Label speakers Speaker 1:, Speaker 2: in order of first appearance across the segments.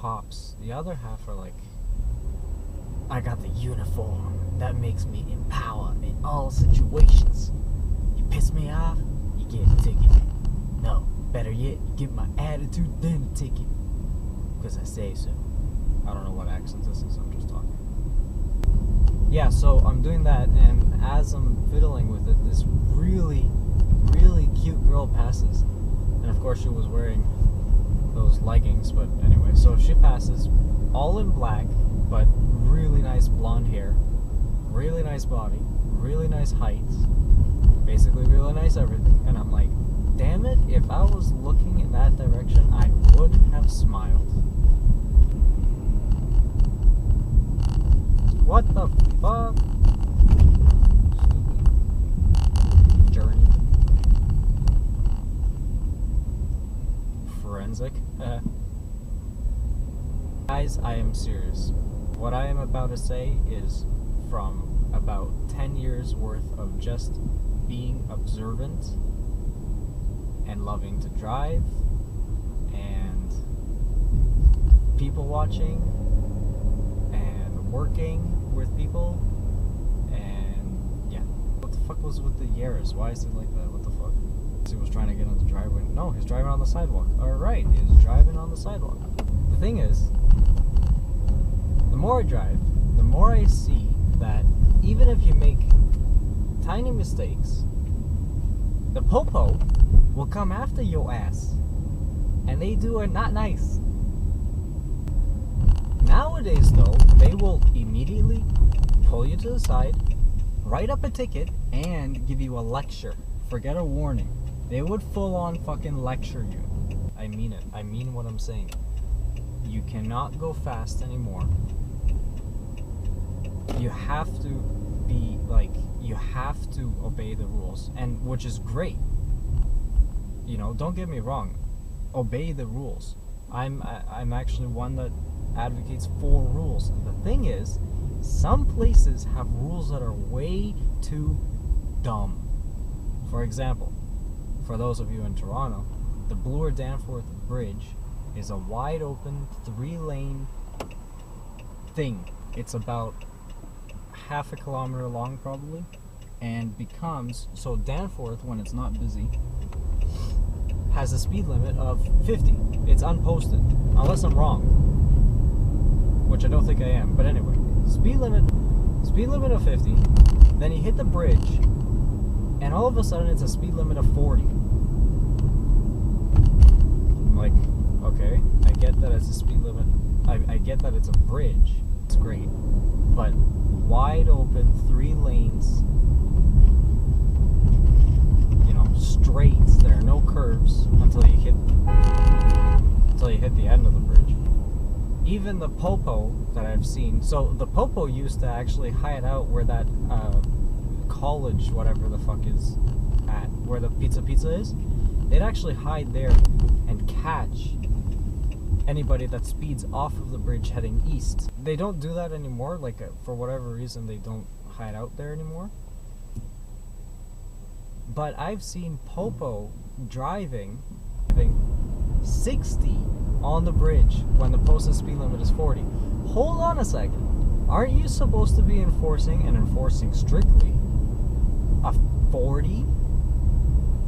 Speaker 1: cops. The other half are like, I got the uniform that makes me in power in all situations. You piss me off, you get a ticket. No, better yet, you get my attitude, then a ticket. Because I say so. I don't know what accent this is, I'm just talking. Yeah, so I'm doing that, and as I'm fiddling with it, this really, really cute girl passes. And of course she was wearing those leggings, but anyway, so she passes, all in black, but really nice blonde hair, really nice body, really nice height, basically really nice everything. And I'm like, damn it, if I was looking in that direction, I would have smiled. What the fuck? Stupid journey. Forensic. Guys, I am serious. What I am about to say is from about 10 years worth of just being observant and loving to drive and people watching and working with people, and yeah. What the fuck was with the Yaris? Why is it like that? What the fuck? He was trying to get on the driveway. No, he's driving on the sidewalk. Alright, he's driving on the sidewalk. The thing is, the more I drive, the more I see that even if you make tiny mistakes, the popo will come after your ass. And they do it not nice. Nowadays, though, they will immediately pull you to the side, write up a ticket, and give you a lecture. Forget a warning. They would full-on fucking lecture you. I mean it. I mean what I'm saying. You cannot go fast anymore. You have to be, like, you have to obey the rules, and which is great. You know, don't get me wrong. Obey the rules. I'm actually one that advocates for rules. The thing is, some places have rules that are way too dumb. For example, for those of you in Toronto, the Bloor-Danforth Bridge is a wide open 3-lane thing. It's about half a kilometer long probably, and becomes, so Danforth, when it's not busy, has a speed limit of 50. It's unposted, unless I'm wrong, which I don't think I am, but anyway, speed limit of 50, then you hit the bridge, and all of a sudden it's a speed limit of 40. I'm like, okay, I get that it's a speed limit, I get that it's a bridge, it's great, but wide open 3 lanes, you know, straights, there are no curves until you hit the end of the bridge. Even the popo that I've seen, so the popo used to actually hide out where that college, whatever the fuck is at, where the pizza is. They'd actually hide there and catch anybody that speeds off of the bridge heading east. They don't do that anymore, like for whatever reason they don't hide out there anymore. But I've seen popo driving 60 on the bridge when the posted speed limit is 40. Hold on a second. Aren't you supposed to be enforcing strictly a 40?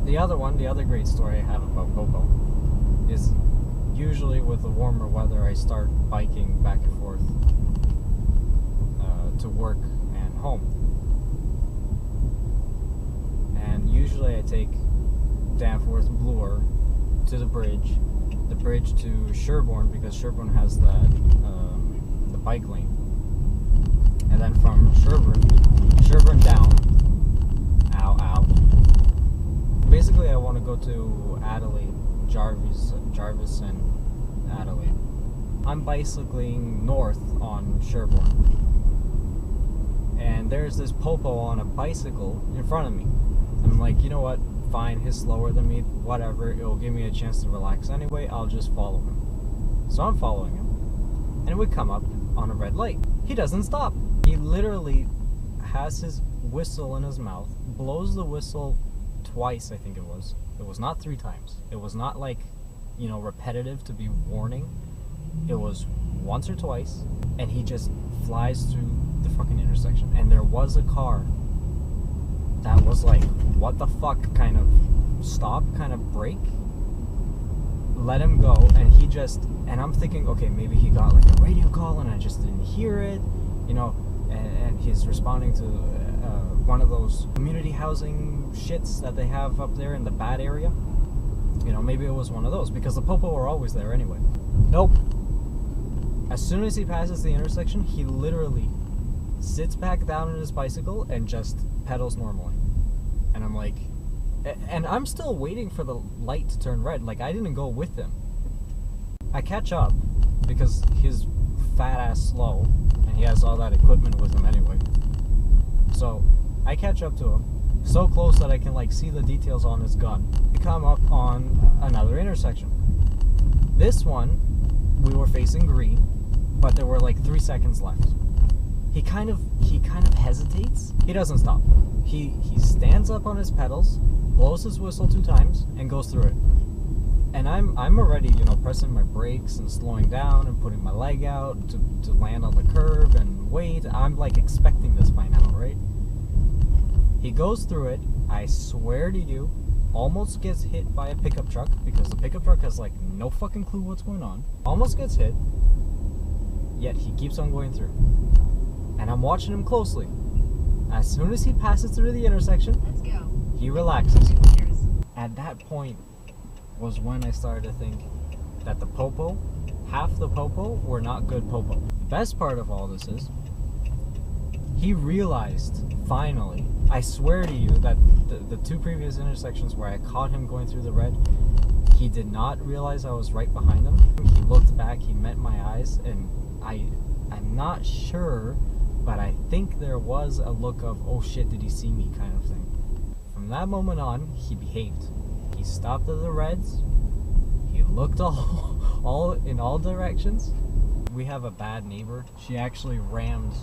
Speaker 1: The other great story I have about popo is usually with the warmer weather I start biking back and forth to work and home. And usually I take Danforth Bloor to the bridge to Sherbourne, because Sherbourne has the bike lane, and then from Sherbourne down. Ow. Basically, I want to go to Adelaide, Jarvis and Adelaide. I'm bicycling north on Sherbourne, and there's this popo on a bicycle in front of me. I'm like, you know what? Fine, he's slower than me, whatever, it'll give me a chance to relax anyway, I'll just follow him. So I'm following him, and we come up on a red light. He doesn't stop. He literally has his whistle in his mouth, blows the whistle twice, I think it was. It was not 3 times. It was not like, you know, repetitive to be warning. It was once or twice, and he just flies through the fucking intersection. And there was a car that was like, what the fuck, kind of stop, kind of brake, let him go, and he just, and I'm thinking, okay, maybe he got like a radio call and I just didn't hear it, you know, and he's responding to one of those community housing shits that they have up there in the bad area. You know, maybe it was one of those, because the popo are always there anyway. Nope. As soon as he passes the intersection, he literally sits back down on his bicycle and just pedals normally. And I'm like, and I'm still waiting for the light to turn red. Like, I didn't go with him. I catch up because he's fat ass slow and he has all that equipment with him anyway. So I catch up to him so close that I can like see the details on his gun. We come up on another intersection. This one, we were facing green, but there were like 3 seconds left. He kind of hesitates. He doesn't stop. He stands up on his pedals, blows his whistle 2 times, and goes through it. And I'm already, you know, pressing my brakes and slowing down and putting my leg out to land on the curb and wait. I'm like expecting this by now, right? He goes through it. I swear to you, almost gets hit by a pickup truck, because the pickup truck has like no fucking clue what's going on. Almost gets hit, yet he keeps on going through. And I'm watching him closely. As soon as he passes through the intersection,
Speaker 2: Let's go.
Speaker 1: he relaxes. At that point was when I started to think that the popo, half the popo, were not good popo. The best part of all this is, he realized, finally, I swear to you that the 2 previous intersections where I caught him going through the red, he did not realize I was right behind him. He looked back, he met my eyes, and I'm not sure, but I think there was a look of, oh shit, did he see me kind of thing. From that moment on, he behaved. He stopped at the reds. He looked all in all directions. We have a bad neighbor. She actually rammed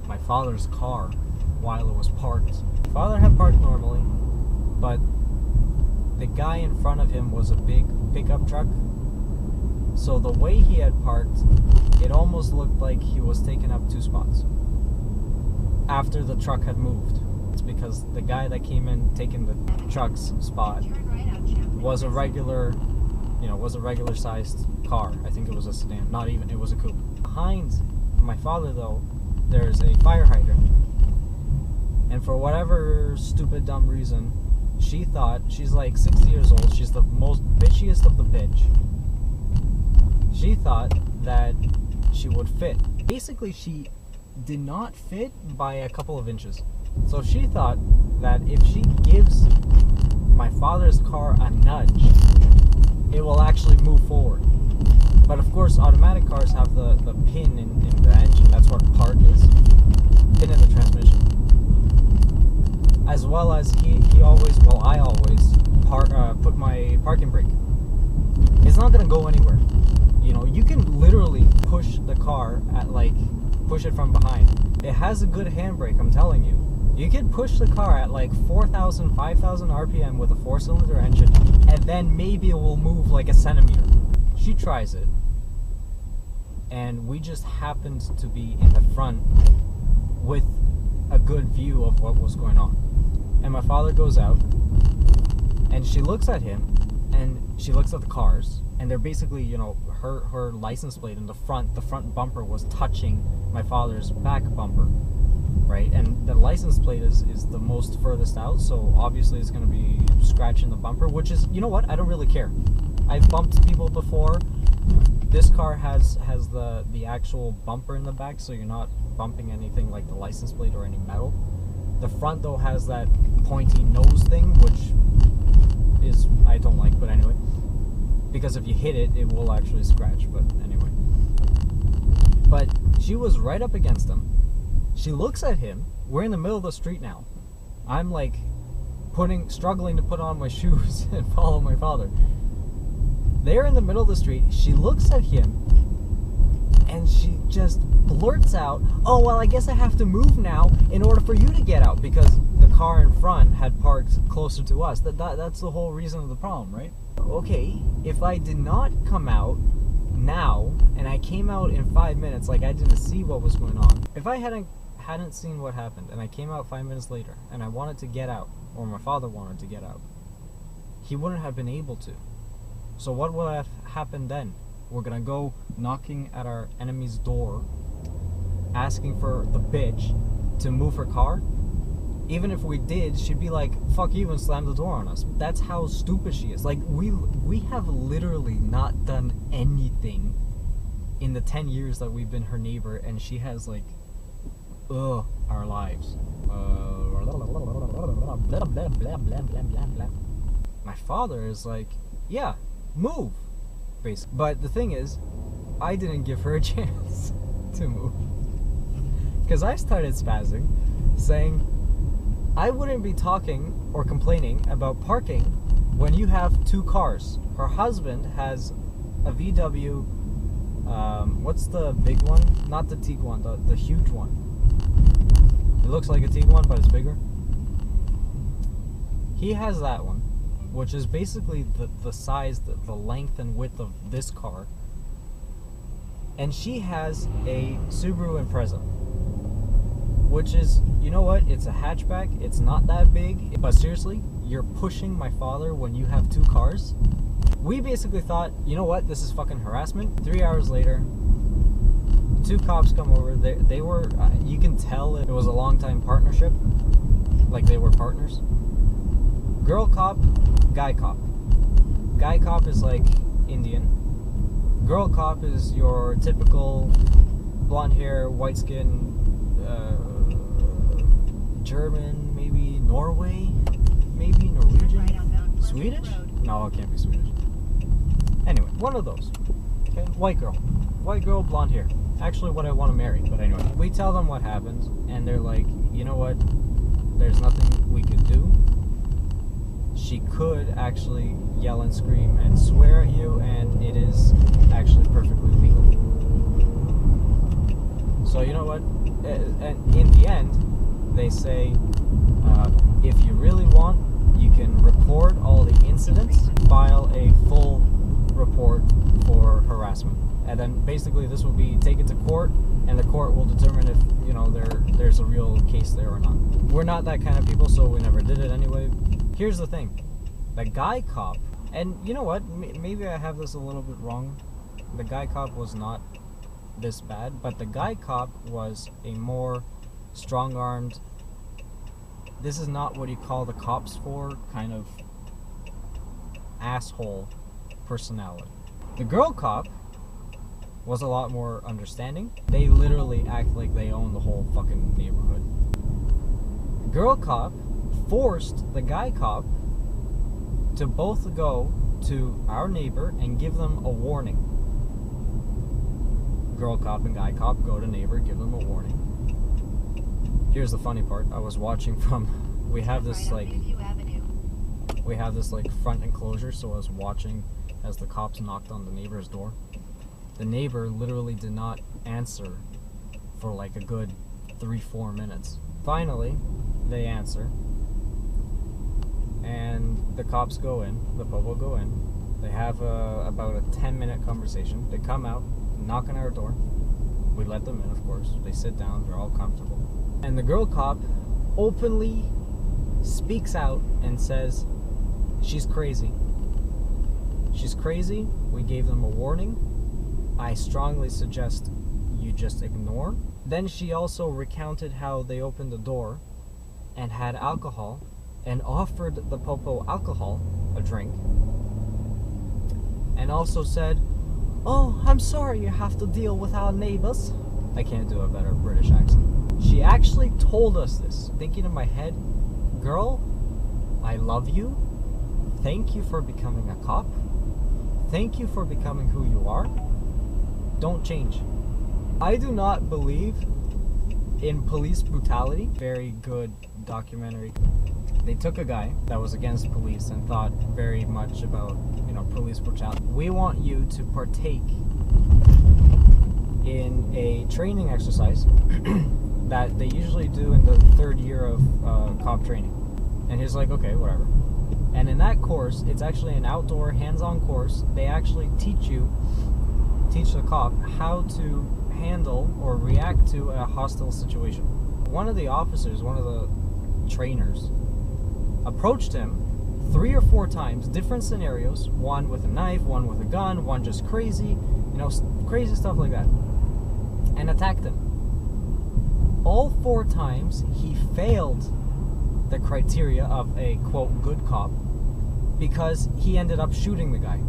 Speaker 1: my father's car while it was parked. Father had parked normally, but the guy in front of him was a big pickup truck. So the way he had parked, it almost looked like he was taking up 2 spots after the truck had moved. It's because the guy that came in taking the truck's spot was a regular, you know, was a regular sized car. I think it was a sedan, not even, it was a coupe. Behind my father though, there's a fire hydrant. And for whatever stupid dumb reason, she thought, she's like 60 years old, she's the most bitchiest of the bitch. She thought that she would fit. Basically, she did not fit by a couple of inches. So she thought that if she gives my father's car a nudge, it will actually move forward. But of course, automatic cars have the pin in the engine. That's where park is. Pin in the transmission. As well as he always, well, I always put my parking brake. It's not gonna go anywhere. You know, you can literally push the car at like, push it from behind. It has a good handbrake, I'm telling you. You can push the car at like 4,000, 5,000 RPM with a 4-cylinder engine, and then maybe it will move like a centimeter. She tries it, and we just happened to be in the front with a good view of what was going on. And my father goes out, and she looks at him, and she looks at the cars, and they're basically, you know, her license plate in the front bumper was touching my father's back bumper, right? And the license plate is the most furthest out, so obviously it's going to be scratching the bumper, which is, you know what, I don't really care. I've bumped people before. This car has the actual bumper in the back, so you're not bumping anything like the license plate or any metal. The front though has that pointy nose thing, which is, I don't like, but anyway. Because if you hit it, it will actually scratch, but anyway. But she was right up against him. She looks at him. We're in the middle of the street now. I'm like struggling to put on my shoes and follow my father. They're in the middle of the street. She looks at him and she just blurts out, "Oh, well, I guess I have to move now in order for you to get out," because the car in front had parked closer to us. That's the whole reason of the problem, right? Okay, if I did not come out now and came out in 5 minutes like I didn't see what was going on. If I hadn't seen what happened and I came out 5 minutes later and I wanted to get out, or my father wanted to get out, he wouldn't have been able to. So what would have happened then? We're gonna go knocking at our enemy's door, asking for the bitch to move her car? Even if we did, she'd be like, fuck you, and slam the door on us. That's how stupid she is. Like, we have literally not done anything in the 10 years that we've been her neighbor, and she has, like, our lives. My father is like, yeah, move, basically. But the thing is, I didn't give her a chance to move. Because I started spazzing, saying, I wouldn't be talking or complaining about parking when you have 2 cars. Her husband has a VW, what's the big one? Not the Tiguan, the huge one. It looks like a Tiguan, but it's bigger. He has that one, which is basically the size, the length and width of this car. And she has a Subaru Impreza, which is, you know what, it's a hatchback, it's not that big, but seriously, you're pushing my father when you have 2 cars? We basically thought, you know what, this is fucking harassment. 3 hours later, 2 cops come over. They were, you can tell it was a long-time partnership, like they were partners. Girl cop, guy cop. Guy cop is like Indian. Girl cop is your typical blonde hair, white skin, German, maybe Norway, maybe Norwegian, Swedish? No, it can't be Swedish. Anyway, one of those. Okay, white girl, blonde hair. Actually, what I want to marry. But anyway, we tell them what happened, and they're like, you know what? There's nothing we could do. She could actually yell and scream and swear at you, and it is actually perfectly legal. So you know what? And in the end, they say, if you really want, you can record all the incidents, file a full report for harassment, and then basically this will be taken to court, and the court will determine if, you know, there's a real case there or not. We're not that kind of people, so we never did it anyway. Here's the thing, the guy cop, and you know what, maybe I have this a little bit wrong, the guy cop was not this bad, but the guy cop was a more strong-armed, this is not what you call the cops for, kind of asshole personality. The girl cop was a lot more understanding. They literally act like they own the whole fucking neighborhood. Girl cop forced the guy cop to both go to our neighbor and give them a warning. Girl cop and guy cop go to neighbor, give them a warning. Here's the funny part. I was watching from, we have this like front enclosure, so I was watching as the cops knocked on the neighbor's door. The neighbor literally did not answer for like a good 3-4 minutes. Finally, they answer, and the cops go in, the popo go in. They have about a 10-minute conversation. They come out, knock on our door. We let them in, of course. They sit down, they're all comfortable. And the girl cop openly speaks out and says, she's crazy. She's crazy. We gave them a warning. I strongly suggest you just ignore. Then she also recounted how they opened the door and had alcohol and offered the popo alcohol, a drink, and also said, oh, I'm sorry you have to deal with our neighbors. I can't do a better British accent. She actually told us this, thinking in my head, girl, I love you. Thank you for becoming a cop. Thank you for becoming who you are. Don't change. I do not believe in police brutality. Very good documentary. They took a guy that was against police and thought very much about, you know, police brutality. We want you to partake in a training exercise that they usually do in the 3rd year of cop training. And he's like, okay, whatever. And in that course, it's actually an outdoor, hands-on course. They actually teach you teach the cop how to handle or react to a hostile situation. One of the officers, one of the trainers, approached him 3 or 4 times, different scenarios, one with a knife, one with a gun, one just crazy, crazy stuff like that, and attacked him. All 4 times he failed the criteria of a quote good cop because he ended up shooting the guy.